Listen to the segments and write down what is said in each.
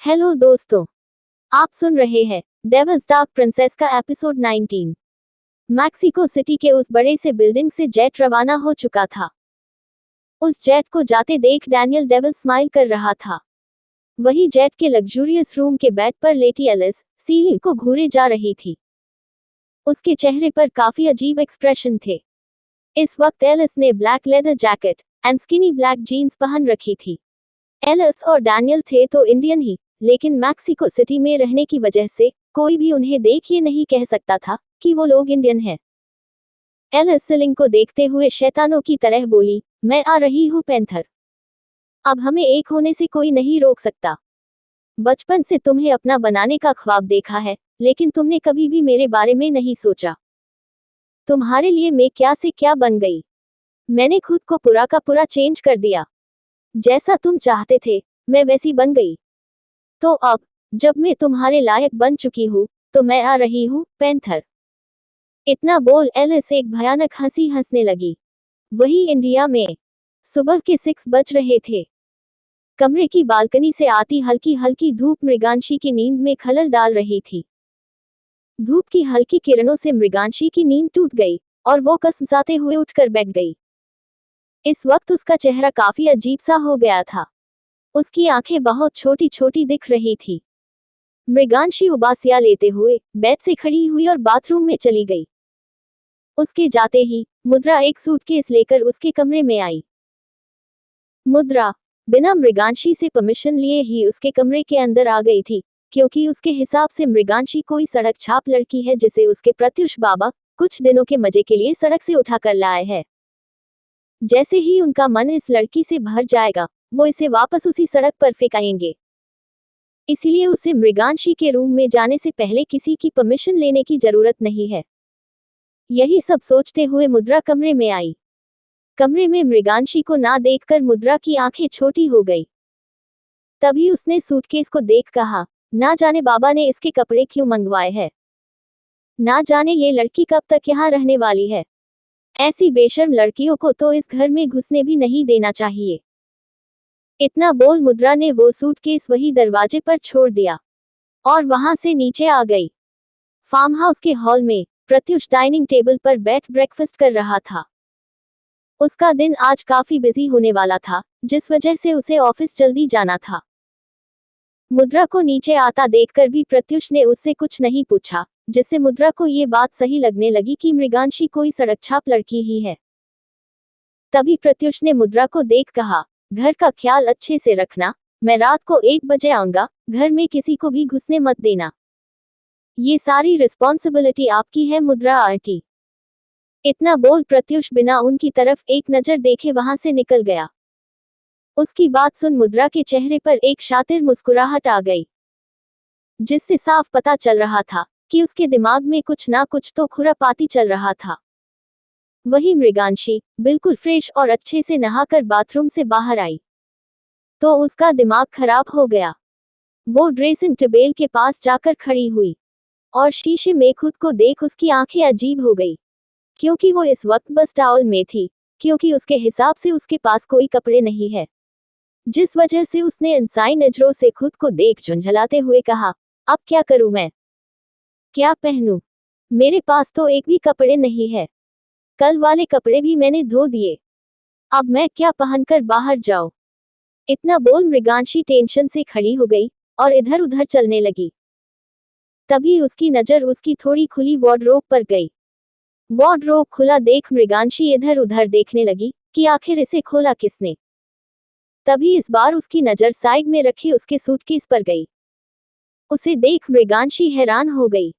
Hello दोस्तों, आप सुन रहे हैं डेविल्स डार्क प्रिंसेस का एपिसोड 19। मैक्सिको सिटी के उस बड़े से बिल्डिंग से जेट रवाना हो चुका था। उस जेट को जाते देख डैनियल डेविल स्माइल कर रहा था। वही जेट के लग्जूरियस रूम के बेड पर लेटी एलिस सीलिंग को घूरे जा रही थी। उसके चेहरे पर काफी अजीब एक्सप्रेशन थे। इस वक्त एलिस ने black leather jacket and skinny black jeans पहन रखी थी। एलिस और डैनियल थे तो इंडियन ही, लेकिन मैक्सिको सिटी में रहने की वजह से कोई भी उन्हें देख ये नहीं कह सकता था कि वो लोग इंडियन हैं। एलिस सीलिंग को देखते हुए शैतानों की तरह बोली, मैं आ रही हूँ पैंथर। अब हमें एक होने से कोई नहीं रोक सकता। बचपन से तुम्हें अपना बनाने का ख्वाब देखा है, लेकिन तुमने कभी भी मेरे बारे में नहीं सोचा। तुम्हारे लिए मैं क्या से क्या बन गई। मैंने खुद को पूरा का पूरा चेंज कर दिया। जैसा तुम चाहते थे मैं वैसी बन गई। तो अब जब मैं तुम्हारे लायक बन चुकी हूँ तो मैं आ रही हूँ पैंथर। इतना बोल एलिस एक भयानक हंसी हंसने लगी। वही इंडिया में सुबह के 6 बज रहे थे। कमरे की बालकनी से आती हल्की हल्की धूप मृगांशी की नींद में खलल डाल रही थी। धूप की हल्की किरणों से मृगांशी की नींद टूट गई और वो कसमसाते हुए उठकर बैठ गई। इस वक्त उसका चेहरा काफी अजीब सा हो गया था। उसकी आंखें बहुत छोटी छोटी दिख रही थी। मृगांशी उबासियां लेते हुए बेड से खड़ी हुई और बाथरूम में चली गई। उसके जाते ही मुद्रा एक सूटकेस लेकर उसके कमरे में आई। मुद्रा बिना मृगांशी से परमिशन लिए ही उसके कमरे के अंदर आ गई थी, क्योंकि उसके हिसाब से मृगांशी कोई सड़क छाप लड़की है जिसे उसके प्रत्युष बाबा कुछ दिनों के मजे के लिए सड़क से उठाकर लाए हैं। जैसे ही उनका मन इस लड़की से भर जाएगा वो इसे वापस उसी सड़क पर फेंकाएंगे। इसलिए उसे मृगांशी के रूम में जाने से पहले किसी की परमिशन लेने की जरूरत नहीं है। यही सब सोचते हुए मुद्रा कमरे में आई। कमरे में मृगांशी को ना देखकर मुद्रा की आंखें छोटी हो गई। तभी उसने सूटकेस को देख कहा, ना जाने बाबा ने इसके कपड़े क्यों मंगवाए हैं। ना जाने ये लड़की कब तक यहाँ रहने वाली है। ऐसी बेशर्म लड़कियों को तो इस घर में घुसने भी नहीं देना चाहिए। इतना बोल मुद्रा ने वो सूटकेस वही दरवाजे पर छोड़ दिया और वहां से नीचे आ गई। फार्म हाउस के हॉल में प्रत्युष डाइनिंग टेबल पर बैठ ब्रेकफास्ट कर रहा था। उसका दिन आज काफी बिजी होने वाला था, जिस वजह से उसे ऑफिस जल्दी जाना था। मुद्रा को नीचे आता देखकर भी प्रत्युष ने उससे कुछ नहीं पूछा, जिससे मुद्रा को ये बात सही लगने लगी कि मृगांशी कोई सड़क छाप लड़की ही है। तभी प्रत्युष ने मुद्रा को देख कहा, घर का ख्याल अच्छे से रखना, मैं रात को 1 बजे आऊंगा, घर में किसी को भी घुसने मत देना। ये सारी रिस्पॉन्सिबिलिटी आपकी है मुद्रा आंटी। इतना बोल प्रत्युष बिना उनकी तरफ एक नजर देखे वहां से निकल गया। उसकी बात सुन मुद्रा के चेहरे पर एक शातिर मुस्कुराहट आ गई, जिससे साफ पता चल रहा था कि उसके दिमाग में कुछ ना कुछ तो खुरापाती चल रहा था। वही मृगांशी बिल्कुल फ्रेश और अच्छे से नहाकर बाथरूम से बाहर आई तो उसका दिमाग खराब हो गया। वो ड्रेसिंग टेबल के पास जाकर खड़ी हुई और शीशे में खुद को देख उसकी आंखें अजीब हो गई, क्योंकि वो इस वक्त बस टॉवल में थी, क्योंकि उसके हिसाब से उसके पास कोई कपड़े नहीं है। जिस वजह से उसने इंसाई नजरों से खुद को देख झुंझलाते हुए कहा, अब क्या करूं मैं, क्या पहनूं, मेरे पास तो एक भी कपड़े नहीं है। कल वाले कपड़े भी मैंने धो दिए, अब मैं क्या पहनकर बाहर जाऊं। इतना बोल मृगांशी टेंशन से खड़ी हो गई और इधर उधर चलने लगी। तभी उसकी नजर उसकी थोड़ी खुली वार्डरोब पर गई। वार्डरोब खुला देख मृगांशी इधर उधर देखने लगी कि आखिर इसे खोला किसने। तभी इस बार उसकी नजर साइड में रखे उसके सूटकेस पर गई। उसे देख मृगांशी हैरान हो गई।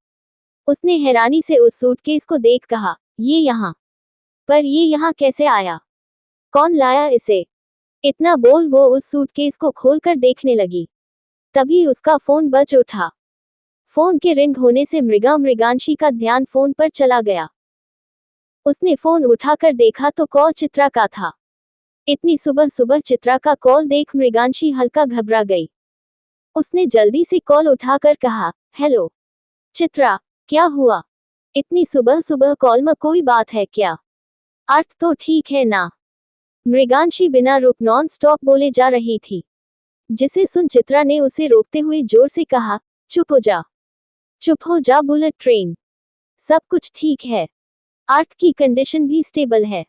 उसने हैरानी से उस सूटकेस को देख कहा, ये यहाँ कैसे आया, कौन लाया इसे। इतना बोल वो उस सूटकेस को खोलकर देखने लगी। तभी उसका फोन बज उठा। फोन के रिंग होने से मृगांशी का ध्यान फोन पर चला गया। उसने फोन उठाकर देखा तो कॉल चित्रा का था। इतनी सुबह सुबह चित्रा का कॉल देख मृगांशी हल्का घबरा गई। उसने जल्दी से कॉल उठाकर कहा, हेलो चित्रा, क्या हुआ, इतनी सुबह सुबह कॉल में कोई बात है क्या, अर्थ तो ठीक है ना। मृगांशी बिना रुक नॉन स्टॉप बोले जा रही थी। जिसे सुन चित्रा ने उसे रोकते हुए जोर से कहा, चुप हो जा, चुप हो जा बुलेट ट्रेन, सब कुछ ठीक है, अर्थ की कंडीशन भी स्टेबल है।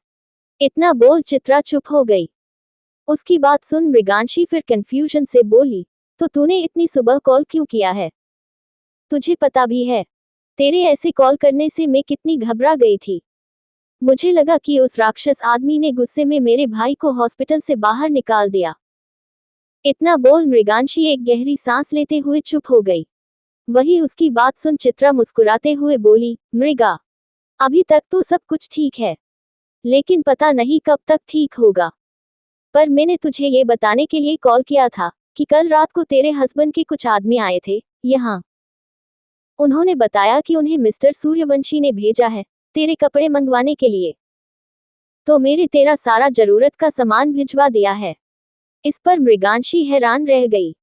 इतना बोल चित्रा चुप हो गई। उसकी बात सुन मृगांशी फिर कंफ्यूजन से बोली, तो तूने इतनी सुबह कॉल क्यों किया है? तुझे पता भी है तेरे ऐसे कॉल करने से मैं कितनी घबरा गई थी। मुझे लगा कि उस राक्षस आदमी ने गुस्से में मेरे भाई को हॉस्पिटल से बाहर निकाल दिया। इतना बोल मृगांशी एक गहरी सांस लेते हुए चुप हो गई। वही उसकी बात सुन चित्रा मुस्कुराते हुए बोली, मृगा, अभी तक तो सब कुछ ठीक है, लेकिन पता नहीं कब तक ठीक होगा। पर मैंने तुझे ये बताने के लिए कॉल किया था कि कल रात को तेरे हस्बैंड के कुछ आदमी आए थे यहाँ। उन्होंने बताया कि उन्हें मिस्टर सूर्यवंशी ने भेजा है तेरे कपड़े मंगवाने के लिए, तो मेरे तेरा सारा जरूरत का सामान भिजवा दिया है। इस पर मृगांशी हैरान रह गई।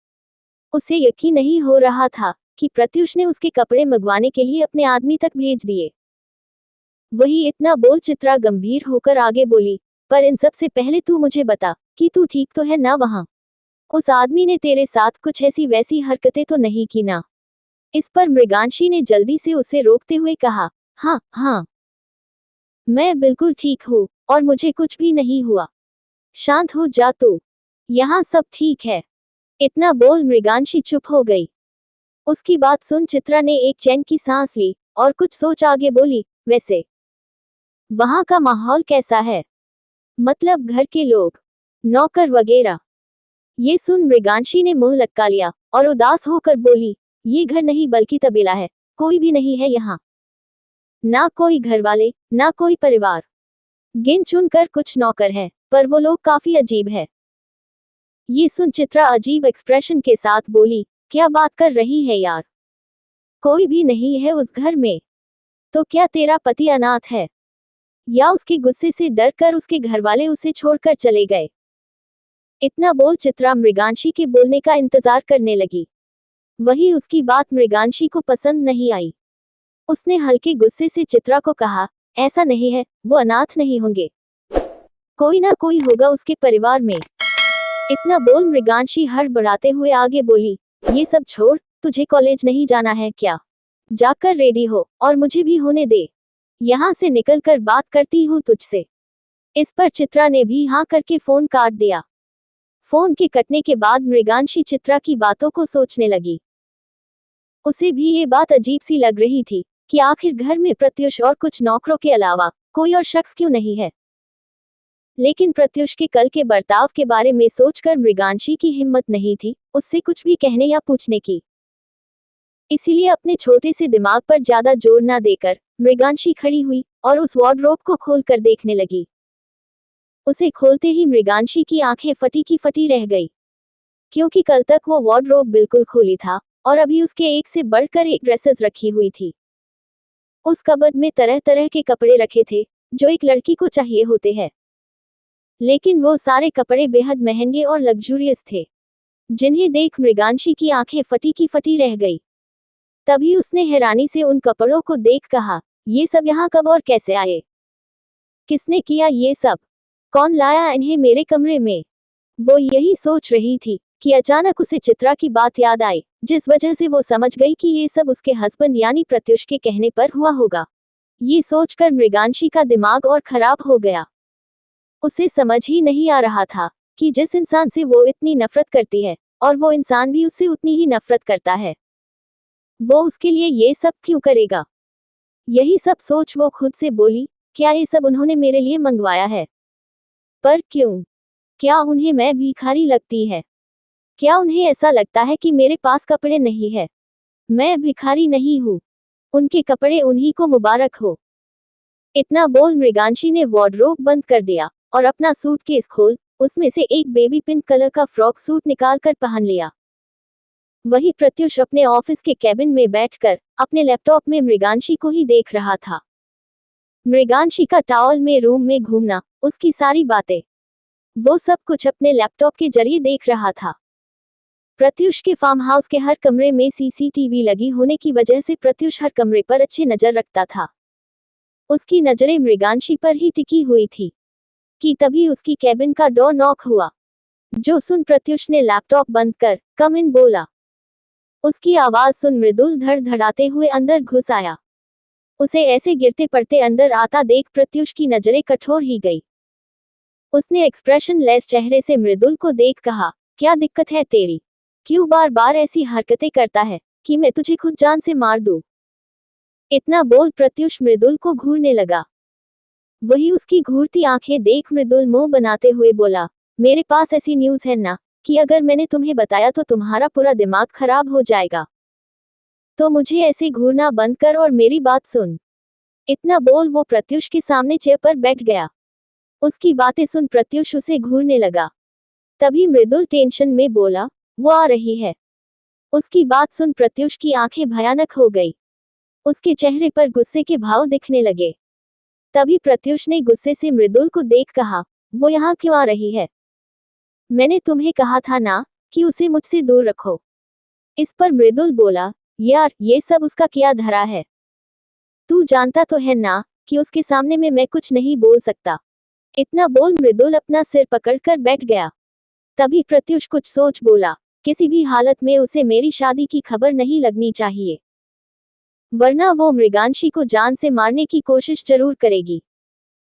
उसे यकीन नहीं हो रहा था कि प्रत्युष ने उसके कपड़े मंगवाने के लिए अपने आदमी तक भेज दिए। वही इतना बोल चित्रा गंभीर होकर आगे बोली, पर इन सब से पहले तू मुझे बता कि तू ठीक तो है ना? वहां उस आदमी ने तेरे साथ कुछ ऐसी वैसी हरकतें तो नहीं की ना? इस पर मृगांशी ने जल्दी से उसे रोकते हुए कहा, हाँ हाँ, मैं बिल्कुल ठीक हूँ और मुझे कुछ भी नहीं हुआ। शांत हो जा तू, यहाँ सब ठीक है। इतना बोल मृगांशी चुप हो गई। उसकी बात सुन चित्रा ने एक चैन की सांस ली और कुछ सोच आगे बोली, वैसे वहां का माहौल कैसा है? मतलब घर के लोग, नौकर वगैरह? ये सुन मृगांशी ने मुंह लटका लिया और उदास होकर बोली, ये घर नहीं बल्कि तबेला है, कोई भी नहीं है यहाँ, ना कोई घर वाले ना कोई परिवार। गिन चुन कर कुछ नौकर हैं, पर वो लोग काफी अजीब है। ये सुन चित्रा अजीब एक्सप्रेशन के साथ बोली, क्या बात कर रही है यार, कोई भी नहीं है उस घर में। तो क्या तेरा पति अनाथ है, या उसके गुस्से से डर कर उसके घर वाले उसे छोड़कर चले गए? इतना बोल चित्रा मृगांशी के बोलने का इंतजार करने लगी। वही उसकी बात मृगांशी को पसंद नहीं आई। उसने हल्के गुस्से से चित्रा को कहा, ऐसा नहीं है, वो अनाथ नहीं होंगे, कोई ना कोई होगा उसके परिवार में। इतना बोल मृगांशी हड़बड़ाते हुए आगे बोली, ये सब छोड़, तुझे कॉलेज नहीं जाना है क्या? जाकर रेडी हो और मुझे भी होने दे, यहाँ से निकलकर बात करती हूँ तुझसे। इस पर चित्रा ने भी हाँ करके फोन काट दिया। फोन के कटने के बाद मृगांशी चित्रा की बातों को सोचने लगी। उसे भी ये बात अजीब सी लग रही थी कि आखिर घर में प्रत्युष और कुछ नौकरों के अलावा कोई और शख्स क्यों नहीं है। लेकिन प्रत्युष के कल के बर्ताव के बारे में सोचकर मृगांशी की हिम्मत नहीं थी उससे कुछ भी कहने या पूछने की। इसीलिए अपने छोटे से दिमाग पर ज्यादा जोर न देकर मृगांशी खड़ी हुई और उस वार्डरोब को खोलकर देखने लगी। उसे खोलते ही मृगांशी की आंखें फटी की फटी रह गई, क्योंकि कल तक वो वार्डरोब बिल्कुल खुली था और अभी उसके एक से बढ़कर एक ड्रेसेस रखी हुई थी। उस कबर्ड में तरह तरह के कपड़े रखे थे जो एक लड़की को चाहिए होते हैं, लेकिन वो सारे कपड़े बेहद महंगे और लग्जूरियस थे, जिन्हें देख मृगांशी की आंखें फटी की फटी रह गई। तभी उसने हैरानी से उन कपड़ों को देख कहा, ये सब यहाँ कब और कैसे आए? किसने किया ये सब? कौन लाया इन्हें मेरे कमरे में? वो यही सोच रही थी कि अचानक उसे चित्रा की बात याद आई, जिस वजह से वो समझ गई कि ये सब उसके हस्बैंड यानी प्रत्युष के कहने पर हुआ होगा। ये सोचकर मृगांशी का दिमाग और खराब हो गया। उसे समझ ही नहीं आ रहा था कि जिस इंसान से वो इतनी नफरत करती है और वो इंसान भी उससे उतनी ही नफरत करता है, वो उसके लिए ये सब क्यों करेगा? यही सब सोच वो खुद से बोली, क्या ये सब उन्होंने मेरे लिए मंगवाया है? पर क्यों? क्या उन्हें मैं भिखारी लगती है? क्या उन्हें ऐसा लगता है कि मेरे पास कपड़े नहीं है? मैं भिखारी नहीं हूँ, उनके कपड़े उन्हीं को मुबारक हो। इतना बोल मृगांशी ने वार्डरोब बंद कर दिया और अपना सूटकेस खोल उसमें से एक बेबी पिंक कलर का फ्रॉक सूट निकालकर पहन लिया। वही प्रत्युष अपने ऑफिस के कैबिन में बैठकर अपने लैपटॉप में मृगांशी को ही देख रहा था। मृगांशी का टॉवल में रूम में घूमना, उसकी सारी बातें, वो सब कुछ अपने लैपटॉप के जरिए देख रहा था। प्रत्युष के फार्म हाउस के हर कमरे में सीसीटीवी लगी होने की वजह से प्रत्युष हर कमरे पर अच्छी नजर रखता था। उसकी नजरें मृगांशी पर ही टिकी हुई थी कि तभी उसकी कैबिन का डोर नॉक हुआ। जो सुन प्रत्युष ने लैपटॉप बंद कर कम इन बोला। उसकी आवाज सुन मृदुल धड़धड़ाते हुए अंदर घुस आया। उसे ऐसे गिरते पड़ते अंदर आता देख प्रत्युष की नजरें कठोर ही गई। उसने एक्सप्रेशन लेस चेहरे से मृदुल को देख कहा, क्या दिक्कत है तेरी? क्यों बार बार ऐसी हरकतें करता है कि मैं तुझे खुद जान से मार दूं? इतना बोल प्रत्युष मृदुल को घूरने लगा। वही उसकी घूरती आंखें देख मृदुल मुंह बनाते हुए बोला, मेरे पास ऐसी न्यूज़ है ना कि अगर मैंने तुम्हें बताया तो तुम्हारा पूरा दिमाग खराब हो जाएगा। तो मुझे ऐसे घूरना बंद कर और मेरी बात सुन। इतना बोल वो प्रत्युष के सामने चेयर पर बैठ गया। उसकी बातें सुन प्रत्युष उसे घूरने लगा। तभी मृदुल टेंशन में बोला, वो आ रही है। उसकी बात सुन प्रत्युष की आंखें भयानक हो गई। उसके चेहरे पर गुस्से के भाव दिखने लगे। तभी प्रत्युष ने गुस्से से मृदुल को देख कहा, वो यहाँ क्यों आ रही है? मैंने तुम्हें कहा था ना कि उसे मुझसे दूर रखो। इस पर मृदुल बोला, यार ये सब उसका क्या धरा है? तू जानता तो है ना कि उसके सामने में मैं कुछ नहीं बोल सकता। इतना बोल मृदुल अपना सिर पकड़कर बैठ गया। तभी प्रत्युष कुछ सोच बोला, किसी भी हालत में उसे मेरी शादी की खबर नहीं लगनी चाहिए, वरना वो मृगांशी को जान से मारने की कोशिश जरूर करेगी।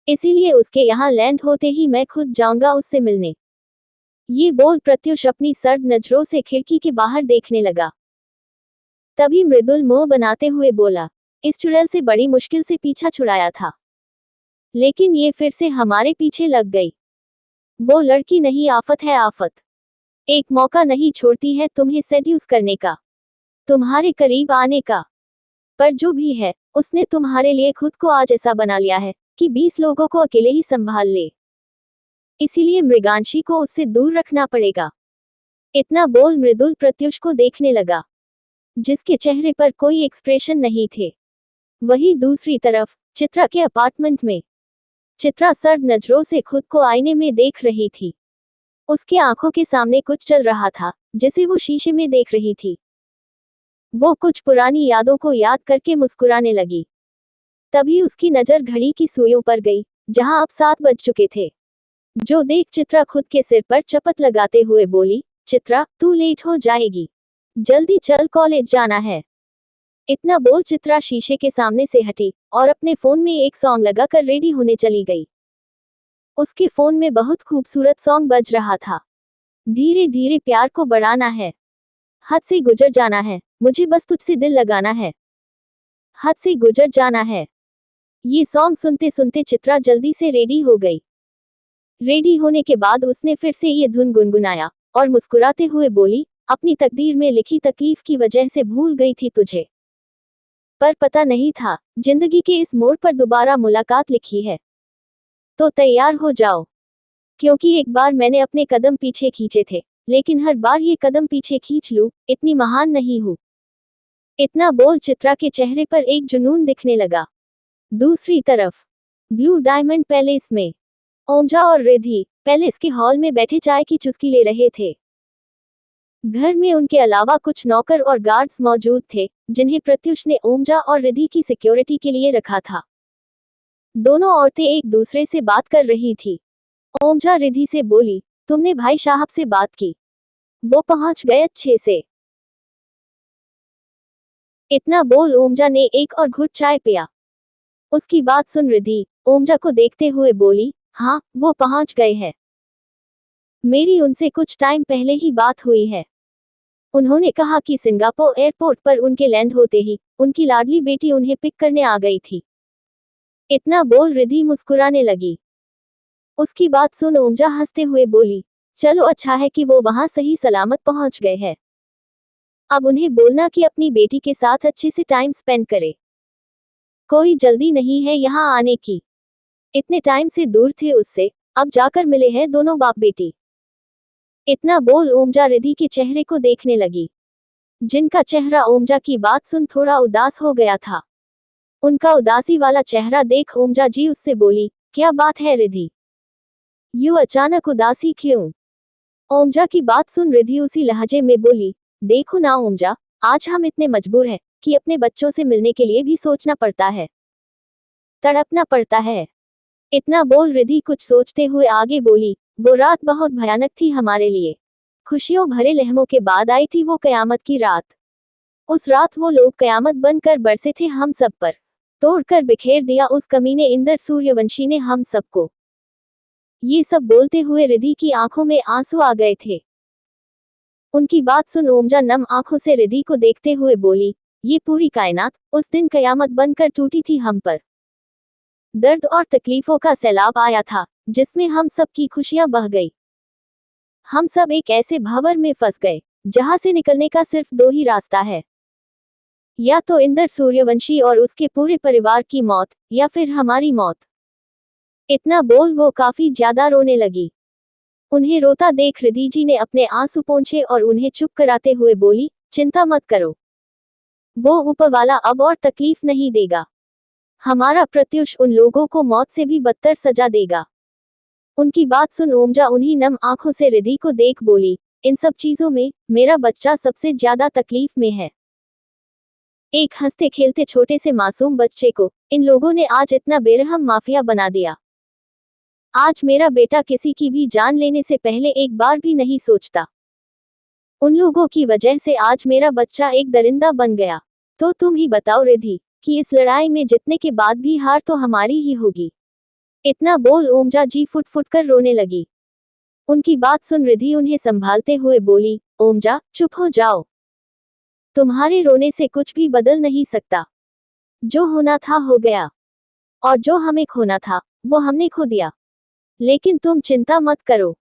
इसीलिए उसके यहाँ लैंड होते ही मैं खुद जाऊंगा उससे मिलने। ये बोल प्रत्युष अपनी सर्द नजरों से खिड़की के बाहर देखने लगा। तभी मृदुल मुंह बनाते हुए बोला, इस चुड़ैल से बड़ी मुश्किल से पीछा छुड़ाया था, लेकिन ये फिर से हमारे पीछे लग गई। वो लड़की नहीं आफत है आफत। एक मौका नहीं छोड़ती है तुम्हें सेड्यूस करने का, तुम्हारे करीब आने का। पर जो भी है, उसने तुम्हारे लिए खुद को आज ऐसा बना लिया है कि 20 लोगों को अकेले ही संभाल ले। इसीलिए मृगांशी को उससे दूर रखना पड़ेगा। इतना बोल मृदुल प्रत्युष को देखने लगा, जिसके चेहरे पर कोई एक्सप्रेशन नहीं थे। वहीं दूसरी तरफ चित्रा के अपार्टमेंट में चित्रा सर्द नजरों से खुद को आईने में देख रही थी। उसके आंखों के सामने कुछ चल रहा था जिसे वो शीशे में देख रही थी। वो कुछ पुरानी यादों को याद करके मुस्कुराने लगी। तभी उसकी नजर घड़ी की सुइयों पर गई, जहां अब 7 बज चुके थे। जो देख चित्रा खुद के सिर पर चपत लगाते हुए बोली, चित्रा तू लेट हो जाएगी, जल्दी चल कॉलेज जाना है। इतना बोल चित्रा शीशे के सामने से हटी और अपने फोन में एक सॉन्ग लगाकर रेडी होने चली गई। उसके फोन में बहुत खूबसूरत सॉन्ग बज रहा था। धीरे धीरे प्यार को बढ़ाना है, हद से गुजर जाना है, मुझे बस तुझसे दिल लगाना है, हद से गुजर जाना है। ये सॉन्ग सुनते सुनते चित्रा जल्दी से रेडी हो गई। रेडी होने के बाद उसने फिर से ये धुन गुनगुनाया और मुस्कुराते हुए बोली, अपनी तकदीर में लिखी तकलीफ की वजह से भूल गई थी तुझे, पर पता नहीं था जिंदगी के इस मोड़ पर दोबारा मुलाकात लिखी है। तो तैयार हो जाओ, क्योंकि एक बार मैंने अपने कदम पीछे खींचे थे, लेकिन हर बार ये कदम पीछे खींच लूं, इतनी महान नहीं हूं। इतना बोल चित्रा के चेहरे पर एक जुनून दिखने लगा। दूसरी तरफ ब्लू डायमंड पैलेस में ओमजा और रिद्धि पैलेस के हॉल में बैठे चाय की चुस्की ले रहे थे। घर में उनके अलावा कुछ नौकर और गार्ड्स मौजूद थे, जिन्हें प्रत्युष ने ओमजा और रिद्धि की सिक्योरिटी के लिए रखा था। दोनों औरतें एक दूसरे से बात कर रही थी। ओमजा रिद्धि से बोली, तुमने भाई साहब से बात की? वो पहुंच गए अच्छे से? इतना बोल ओमजा ने एक और घुट चाय पिया। उसकी बात सुन रिद्धि ओमजा को देखते हुए बोली, हाँ वो पहुंच गए हैं। मेरी उनसे कुछ टाइम पहले ही बात हुई है। उन्होंने कहा कि सिंगापुर एयरपोर्ट पर उनके लैंड होते ही उनकी लाडली बेटी उन्हें पिक करने आ गई थी। इतना बोल रिद्धि मुस्कुराने लगी। उसकी बात सुन ओमजा हंसते हुए बोली, चलो अच्छा है कि वो वहां सही सलामत पहुंच गए हैं। अब उन्हें बोलना कि अपनी बेटी के साथ अच्छे से टाइम स्पेंड करे। कोई जल्दी नहीं है यहाँ आने की। इतने टाइम से दूर थे उससे, अब जाकर मिले हैं दोनों बाप बेटी। इतना बोल ओमजा रिद्धि के चेहरे को देखने लगी, जिनका चेहरा ओमजा की बात सुन थोड़ा उदास हो गया था। उनका उदासी वाला चेहरा देख ओमजा जी उससे बोली, क्या बात है रिद्धि, यूं अचानक उदासी क्यों? ओमजा की बात सुन रिद्धि उसी लहजे में बोली, देखो ना ओमजा, आज हम इतने मजबूर हैं कि अपने बच्चों से मिलने के लिए भी सोचना पड़ता है, तड़पना पड़ता है। इतना बोल रिद्धि कुछ सोचते हुए आगे बोली, वो रात बहुत भयानक थी हमारे लिए। खुशियों भरे लम्हों के बाद आई थी वो कयामत की रात। उस रात वो लोग कयामत बनकर बरसे थे हम सब पर। तोड़कर बिखेर दिया उस कमीने इंदर सूर्यवंशी ने हम सबको। ये सब बोलते हुए रिद्धि की आंखों में आंसू आ गए थे। उनकी बात सुन ओमजा नम आंखों से रिद्धि को देखते हुए बोली, ये पूरी कायनात उस दिन कयामत बनकर टूटी थी हम पर। दर्द और तकलीफों का सैलाब आया था जिसमें हम सब की खुशियां बह गई। हम सब एक ऐसे भंवर में फंस गए जहां से निकलने का सिर्फ दो ही रास्ता है, या तो इंदर सूर्यवंशी और उसके पूरे परिवार की मौत, या फिर हमारी मौत। इतना बोल वो काफी ज्यादा रोने लगी। उन्हें रोता देख रिद्धि जी ने अपने आंसू पोंछे और उन्हें चुप कराते हुए बोली, चिंता मत करो, वो ऊपर वाला अब और तकलीफ नहीं देगा। हमारा प्रत्युष उन लोगों को मौत से भी बदतर सजा देगा। उनकी बात सुन ओमजा उन्हीं नम आंखों से रिद्धि को देख बोली, इन सब चीजों में मेरा बच्चा सबसे ज्यादा तकलीफ में है। एक हंसते खेलते छोटे से मासूम बच्चे को इन लोगों ने आज इतना बेरहम माफिया बना दिया। आज मेरा बेटा किसी की भी जान लेने से पहले एक बार भी नहीं सोचता। उन लोगों की वजह से आज मेरा बच्चा एक दरिंदा बन गया। तो तुम ही बताओ रिद्धि कि इस लड़ाई में जीतने के बाद भी हार तो हमारी ही होगी। इतना बोल ओमजा जी फुट फुट कर रोने लगी। उनकी बात सुन रिद्धि उन्हें संभालते हुए बोली, ओमजा चुप हो जाओ, तुम्हारे रोने से कुछ भी बदल नहीं सकता। जो होना था हो गया, और जो हमें खोना था वो हमने खो दिया। लेकिन तुम चिंता मत करो,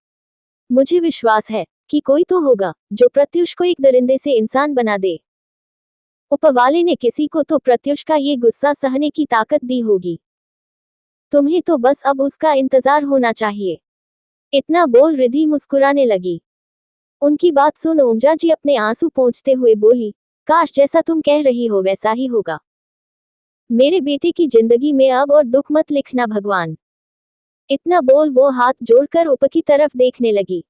मुझे विश्वास है कि कोई तो होगा जो प्रत्युष को एक दरिंदे से इंसान बना दे। ऊपरवाले ने किसी को तो प्रत्युष का ये गुस्सा सहने की ताकत दी होगी। तुम्हें तो बस अब उसका इंतजार होना चाहिए। इतना बोल रिद्धि मुस्कुराने लगी। उनकी बात सुन ओमजा जी अपने आंसू पोंछते हुए बोली, काश जैसा तुम कह रही हो वैसा ही होगा। मेरे बेटे की जिंदगी में अब और दुख मत लिखना भगवान। इतना बोल वो हाथ जोड़कर ऊपर की तरफ देखने लगी।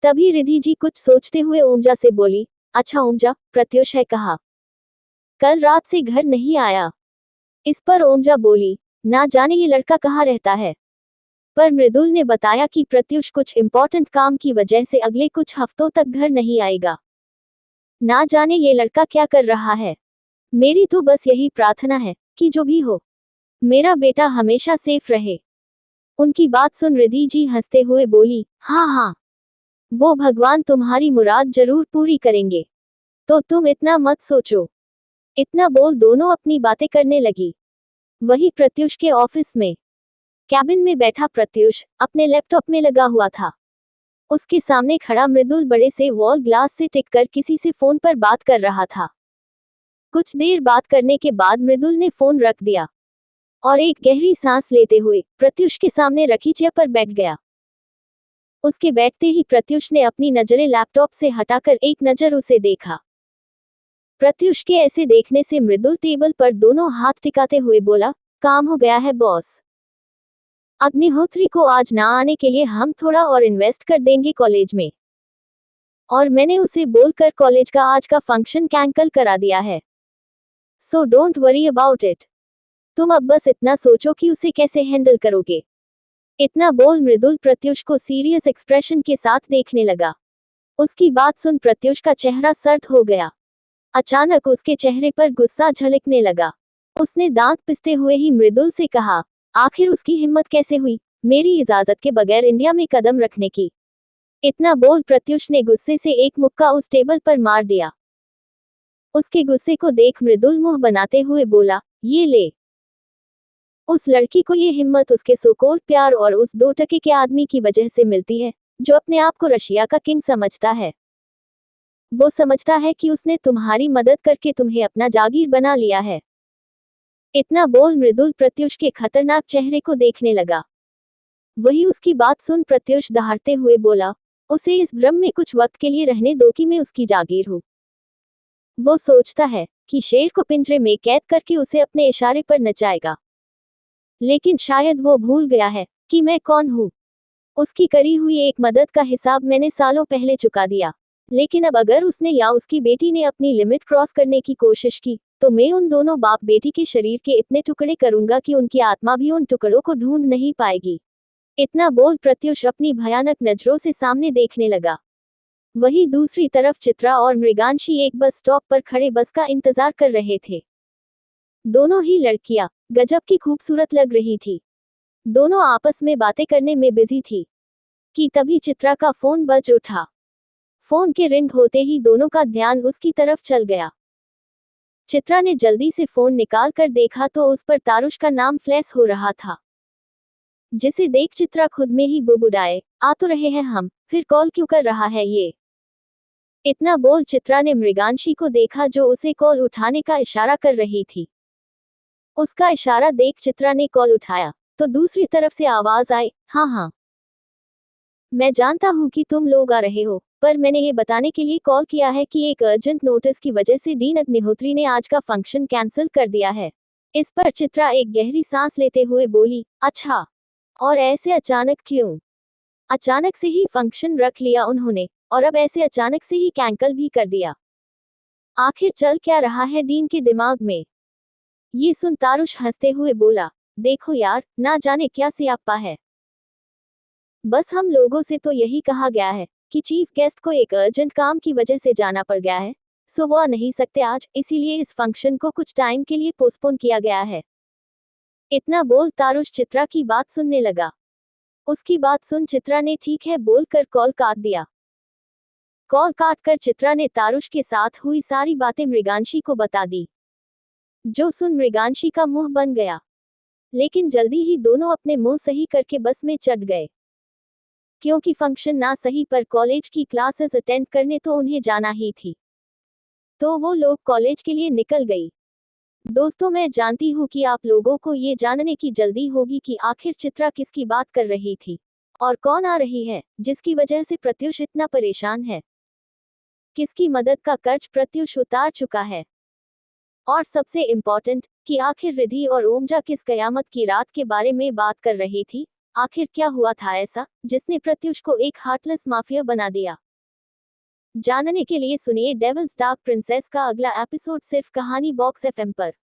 तभी रिद्धि जी कुछ सोचते हुए ओमजा से बोली, अच्छा ओमजा, प्रत्युष है कहा? कल रात से घर नहीं आया। इस पर ओमजा बोली, ना जाने ये लड़का कहाँ रहता है। पर मृदुल ने बताया कि प्रत्युष कुछ इम्पोर्टेंट काम की वजह से अगले कुछ हफ्तों तक घर नहीं आएगा। ना जाने ये लड़का क्या कर रहा है। मेरी तो बस यही प्रार्थना है कि जो भी हो मेरा बेटा हमेशा सेफ रहे। उनकी बात सुन रिद्धि जी हंसते हुए बोली, हाँ हाँ, वो भगवान तुम्हारी मुराद जरूर पूरी करेंगे, तो तुम इतना मत सोचो। इतना बोल दोनों अपनी बातें करने लगी। वही प्रत्युष के ऑफिस में कैबिन में बैठा प्रत्युष अपने लैपटॉप में लगा हुआ था। उसके सामने खड़ा मृदुल बड़े से वॉल ग्लास से टिककर किसी से फोन पर बात कर रहा था। कुछ देर बात करने के बाद मृदुल ने फोन रख दिया और एक गहरी सांस लेते हुए प्रत्युष के सामने रखी चेयर पर बैठ गया। उसके बैठते ही प्रत्युष ने अपनी नजरें लैपटॉप से हटाकर एक नजर उसे देखा। प्रत्युष के ऐसे देखने से मृदुल टेबल पर दोनों हाथ टिकाते हुए बोला, काम हो गया है बॉस। अग्निहोत्री को आज ना आने के लिए हम थोड़ा और इन्वेस्ट कर देंगे कॉलेज में, और मैंने उसे बोलकर कॉलेज का आज का फंक्शन कैंसिल करा दिया है। So don't worry about it. तुम अब बस इतना सोचो कि उसे कैसे हैंडल करोगे। इतना बोल मृदुल प्रत्युष को सीरियस एक्सप्रेशन के साथ देखने लगा। उसकी बात सुन प्रत्युष का चेहरा सर्द हो गया। अचानक उसके चेहरे पर गुस्सा झलकने लगा। उसने दांत पिसते हुए ही मृदुल से कहा, आखिर उसकी हिम्मत कैसे हुई मेरी इजाजत के बगैर इंडिया में कदम रखने की। इतना बोल प्रत्युष ने गुस्से से एक मुक्का उस टेबल पर मार दिया। उसके गुस्से को देख मृदुल मुंह बनाते हुए बोला, ये ले। उस लड़की को ये हिम्मत उसके सोकोल प्यार और उस 2 टके के आदमी की वजह से मिलती है जो अपने आप को रशिया का किंग समझता है। वो समझता है कि उसने तुम्हारी मदद करके तुम्हें अपना जागीर बना लिया है। इतना बोल मृदुल प्रत्युष के खतरनाक चेहरे को देखने लगा। वही उसकी बात सुन प्रत्युष दहाड़ते हुए बोला, उसे इस भ्रम में कुछ वक्त के लिए रहने दो कि मैं उसकी जागीर हूँ। वो सोचता है कि शेर को पिंजरे में कैद करके उसे अपने इशारे पर नचाएगा, लेकिन शायद वो भूल गया है कि मैं कौन हूँ। उसकी करी हुई एक मदद का हिसाब मैंने सालों पहले चुका दिया, लेकिन अब अगर उसने या उसकी बेटी ने अपनी लिमिट क्रॉस करने की कोशिश की तो मैं उन दोनों बाप बेटी के शरीर के इतने टुकड़े करूंगा कि उनकी आत्मा भी उन टुकड़ों को ढूंढ नहीं पाएगी। इतना बोल प्रत्युष अपनी भयानक नजरों से सामने देखने लगा। वहीं दूसरी तरफ चित्रा और मृगांशी एक बस स्टॉप पर खड़े बस का इंतजार कर रहे थे। दोनों ही लड़कियां गजब की खूबसूरत लग रही थी। दोनों आपस में बातें करने में बिजी थी कि तभी चित्रा का फोन बज उठा। फोन के रिंग होते ही दोनों का ध्यान उसकी तरफ चल गया। चित्रा ने जल्दी से फोन निकाल कर देखा तो उस पर तारुष का नाम फ्लैश हो रहा था, जिसे देख चित्रा खुद में ही बुड़बुड़ाए, आ तो रहे हैं हम, फिर कॉल क्यों कर रहा है ये। इतना बोल चित्रा ने मृगांशी को देखा जो उसे कॉल उठाने का इशारा कर रही थी। उसका इशारा देख चित्रा ने कॉल उठाया तो दूसरी तरफ से आवाज आई, हाँ हाँ मैं जानता हूँ कि तुम लोग आ रहे हो, पर मैंने ये बताने के लिए कॉल किया है कि एक अर्जेंट नोटिस की वजह से डीन अग्निहोत्री ने आज का फंक्शन कैंसिल कर दिया है। इस पर चित्रा एक गहरी सांस लेते हुए बोली, अच्छा, और ऐसे अचानक क्यों? अचानक से ही फंक्शन रख लिया उन्होंने, और अब ऐसे अचानक से ही कैंसिल भी कर दिया। आखिर चल क्या रहा है डीन के दिमाग में? ये सुन तारुष हंसते हुए बोला, देखो यार, ना जाने क्या सियाप्पा है। बस हम लोगों से तो यही कहा गया है कि चीफ गेस्ट को एक अर्जेंट काम की वजह से जाना पड़ गया है, सो वो आ नहीं सकते आज, इसीलिए इस फंक्शन को कुछ टाइम के लिए पोस्टपोन किया गया है। इतना बोल तारुष चित्रा की बात सुनने लगा। उसकी बात सुन चित्रा ने ठीक है बोलकर कॉल काट दिया। कॉल काट कर चित्रा ने तारुष के साथ हुई सारी बातें मृगांशी को बता दी, जो सुन मृगांशी का मुंह बन गया। लेकिन जल्दी ही दोनों अपने मुंह सही करके बस में चढ़ गए, क्योंकि फंक्शन ना सही पर कॉलेज की क्लासेस अटेंड करने तो उन्हें जाना ही थी। तो वो लोग कॉलेज के लिए निकल गई। दोस्तों, मैं जानती हूँ कि आप लोगों को ये जानने की जल्दी होगी कि आखिर चित्रा किसकी बात कर रही थी और कौन आ रही है जिसकी वजह से प्रत्युष इतना परेशान है। किसकी मदद का कर्ज प्रत्युष उतार चुका है, और सबसे इम्पोर्टेंट कि आखिर रिद्धि और ओमजा किस कयामत की रात के बारे में बात कर रही थी। आखिर क्या हुआ था ऐसा जिसने प्रत्युष को एक हार्टलेस माफिया बना दिया। जानने के लिए सुनिए डेविल्स डार्क प्रिंसेस का अगला एपिसोड सिर्फ कहानी बॉक्स एफएम पर।